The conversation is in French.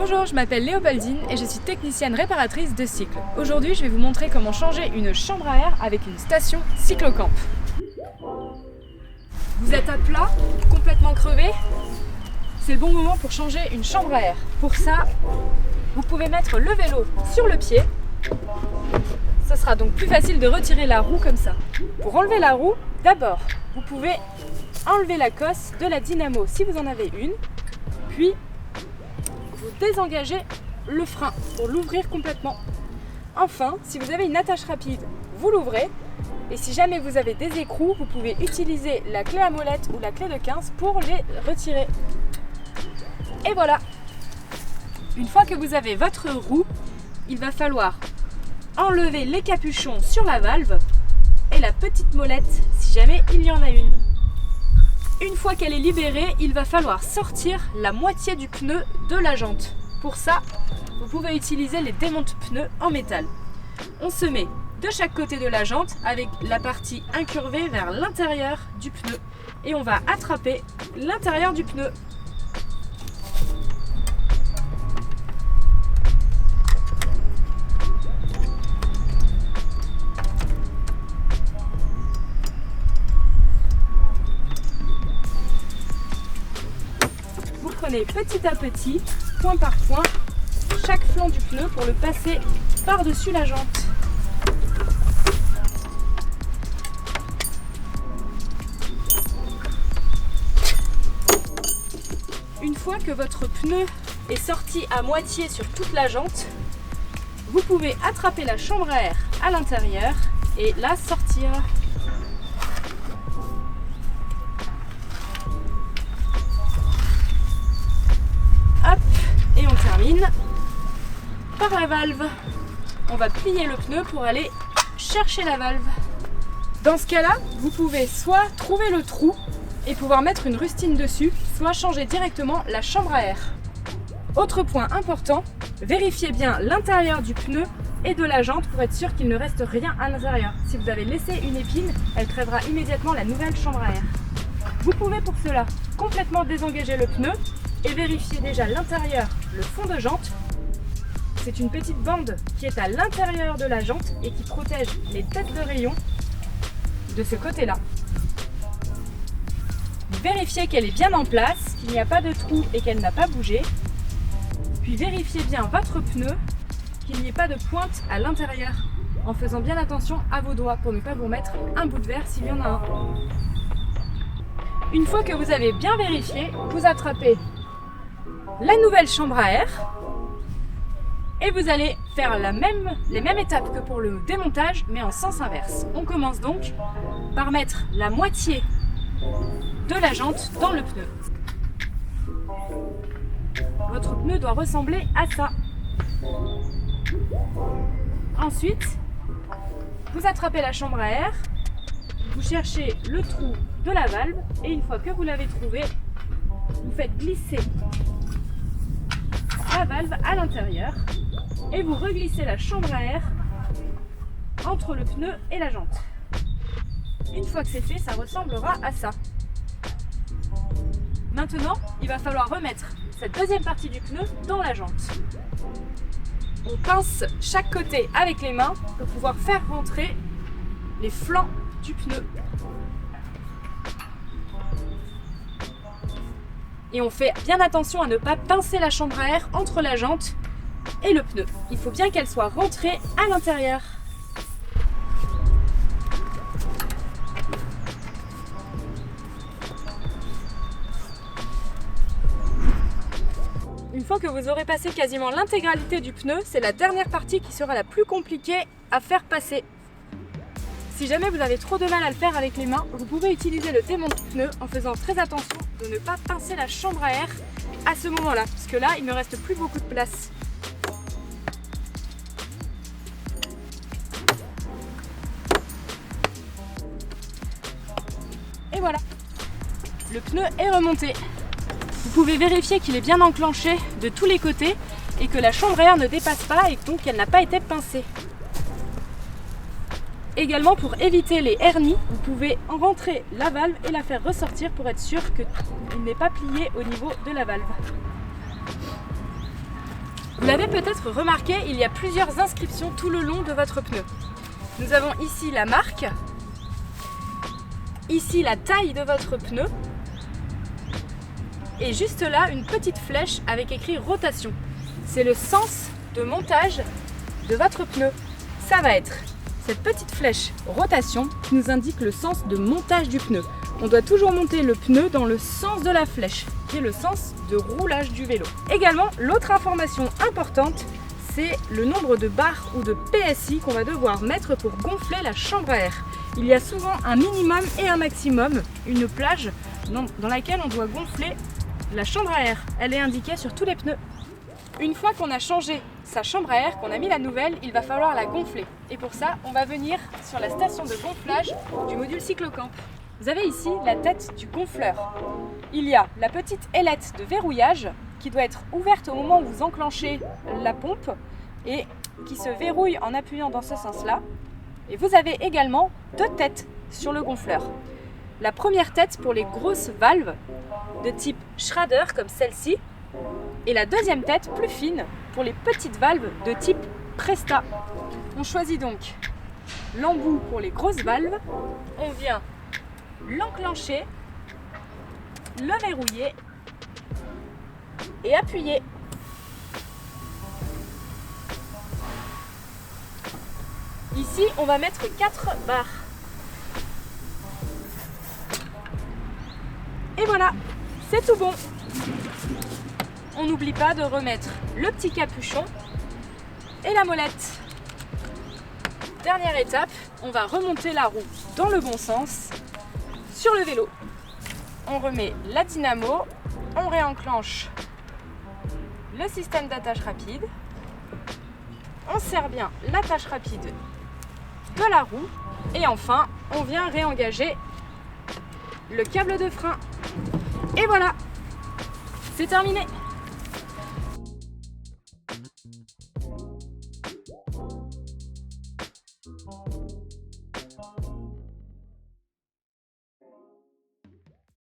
Bonjour, je m'appelle Léopoldine et je suis technicienne réparatrice de cycles. Aujourd'hui, je vais vous montrer comment changer une chambre à air avec une station cyclocamp. Vous êtes à plat, complètement crevé? C'est le bon moment pour changer une chambre à air. Pour ça, vous pouvez mettre le vélo sur le pied. Ce sera donc plus facile de retirer la roue comme ça. Pour enlever la roue, d'abord, vous pouvez enlever la cosse de la dynamo si vous en avez une, puis vous désengagez le frein pour l'ouvrir complètement. Enfin, si vous avez une attache rapide, vous l'ouvrez. Et si jamais vous avez des écrous, vous pouvez utiliser la clé à molette ou la clé de 15 pour les retirer. Et voilà! Une fois que vous avez votre roue, il va falloir enlever les capuchons sur la valve et la petite molette si jamais il y en a une. Une fois qu'elle est libérée, il va falloir sortir la moitié du pneu de la jante. Pour ça, vous pouvez utiliser les démonte-pneus en métal. On se met de chaque côté de la jante avec la partie incurvée vers l'intérieur du pneu et on va attraper l'intérieur du pneu. Vous prenez petit à petit, point par point, chaque flanc du pneu pour le passer par-dessus la jante. Une fois que votre pneu est sorti à moitié sur toute la jante, vous pouvez attraper la chambre à air à l'intérieur et la sortir. Hop, et on termine par la valve. On va plier le pneu pour aller chercher la valve. Dans ce cas-là, vous pouvez soit trouver le trou et pouvoir mettre une rustine dessus, soit changer directement la chambre à air. Autre point important, vérifiez bien l'intérieur du pneu et de la jante pour être sûr qu'il ne reste rien à l'intérieur. Si vous avez laissé une épine, elle crèvera immédiatement la nouvelle chambre à air. Vous pouvez pour cela complètement désengager le pneu et vérifier déjà l'intérieur, le fond de jante. C'est une petite bande qui est à l'intérieur de la jante et qui protège les têtes de rayon de ce côté-là. Vérifiez qu'elle est bien en place, qu'il n'y a pas de trou et qu'elle n'a pas bougé. Puis vérifiez bien votre pneu, qu'il n'y ait pas de pointe à l'intérieur, en faisant bien attention à vos doigts pour ne pas vous mettre un bout de verre s'il y en a un. Une fois que vous avez bien vérifié, vous attrapez la nouvelle chambre à air et vous allez faire les mêmes étapes que pour le démontage, mais en sens inverse. On commence donc par mettre la moitié de la jante dans le pneu. Votre pneu doit ressembler à ça. Ensuite, vous attrapez la chambre à air, vous cherchez le trou de la valve et une fois que vous l'avez trouvé, vous faites glisser la valve à l'intérieur et vous reglissez la chambre à air entre le pneu et la jante. Une fois que c'est fait, ça ressemblera à ça. Maintenant, il va falloir remettre cette deuxième partie du pneu dans la jante. On pince chaque côté avec les mains pour pouvoir faire rentrer les flancs du pneu. Et on fait bien attention à ne pas pincer la chambre à air entre la jante et le pneu. Il faut bien qu'elle soit rentrée à l'intérieur. Une fois que vous aurez passé quasiment l'intégralité du pneu, c'est la dernière partie qui sera la plus compliquée à faire passer. Si jamais vous avez trop de mal à le faire avec les mains, vous pouvez utiliser le démonte-pneu en faisant très attention de ne pas pincer la chambre à air à ce moment-là, parce que là, il ne reste plus beaucoup de place. Et voilà, le pneu est remonté. Vous pouvez vérifier qu'il est bien enclenché de tous les côtés et que la chambre à air ne dépasse pas et donc qu'elle n'a pas été pincée. Également, pour éviter les hernies, vous pouvez en rentrer la valve et la faire ressortir pour être sûr qu'il n'est pas plié au niveau de la valve. Vous l'avez peut-être remarqué, il y a plusieurs inscriptions tout le long de votre pneu. Nous avons ici la marque, ici la taille de votre pneu et juste là une petite flèche avec écrit rotation. C'est le sens de montage de votre pneu. Ça va être cette petite flèche rotation qui nous indique le sens de montage du pneu. On doit toujours monter le pneu dans le sens de la flèche, qui est le sens de roulage du vélo. Également, l'autre information importante, c'est le nombre de barres ou de PSI qu'on va devoir mettre pour gonfler la chambre à air. Il y a souvent un minimum et un maximum, une plage dans laquelle on doit gonfler la chambre à air. Elle est indiquée sur tous les pneus. Une fois qu'on a changé sa chambre à air, qu'on a mis la nouvelle, il va falloir la gonfler. Et pour ça, on va venir sur la station de gonflage du module Cyclocamp. Vous avez ici la tête du gonfleur. Il y a la petite ailette de verrouillage qui doit être ouverte au moment où vous enclenchez la pompe et qui se verrouille en appuyant dans ce sens-là. Et vous avez également deux têtes sur le gonfleur. La première tête pour les grosses valves de type Schrader comme celle-ci et la deuxième tête plus fine pour les petites valves de type Presta. On choisit donc l'embout pour les grosses valves, on vient l'enclencher, le verrouiller et appuyer. Ici, on va mettre 4 barres. Et voilà, c'est tout bon. On n'oublie pas de remettre le petit capuchon et la molette. Dernière étape, on va remonter la roue dans le bon sens sur le vélo. On remet la dynamo, on réenclenche le système d'attache rapide, on serre bien l'attache rapide de la roue et enfin on vient réengager le câble de frein. Et voilà, c'est terminé.